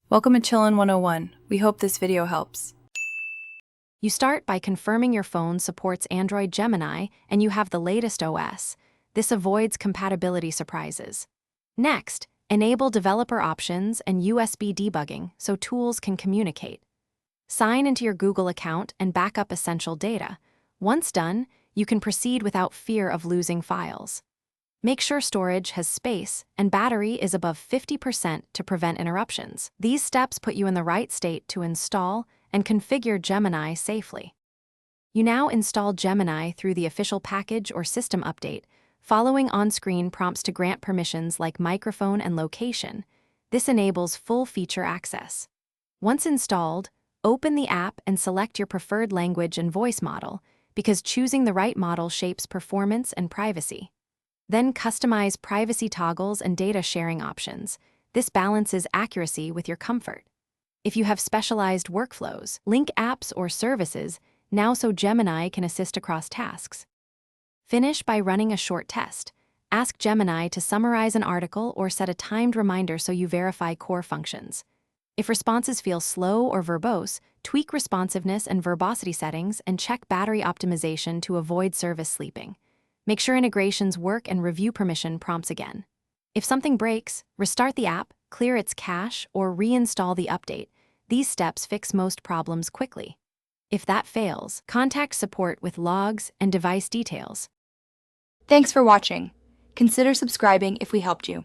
Welcome to Chillin' 101. We hope this video helps. You start by confirming your phone supports Android Gemini and you have the latest OS. This avoids compatibility surprises. Next, enable developer options and USB debugging so tools can communicate. Sign into your Google account and back up essential data. Once done, you can proceed without fear of losing files. Make sure storage has space and battery is above 50% to prevent interruptions. These steps put you in the right state to install and configure Gemini safely. You now install Gemini through the official package or system update, following on-screen prompts to grant permissions like microphone and location. This enables full feature access. Once installed, open the app and select your preferred language and voice model, because choosing the right model shapes performance and privacy. Then customize privacy toggles and data sharing options. This balances accuracy with your comfort. If you have specialized workflows, link apps or services now so Gemini can assist across tasks. Finish by running a short test. Ask Gemini to summarize an article or set a timed reminder so you verify core functions. If responses feel slow or verbose, tweak responsiveness and verbosity settings and check battery optimization to avoid service sleeping. Make sure integrations work and review permission prompts again. If something breaks, restart the app, clear its cache, or reinstall the update. These steps fix most problems quickly. If that fails, contact support with logs and device details. Thanks for watching. Consider subscribing if we helped you.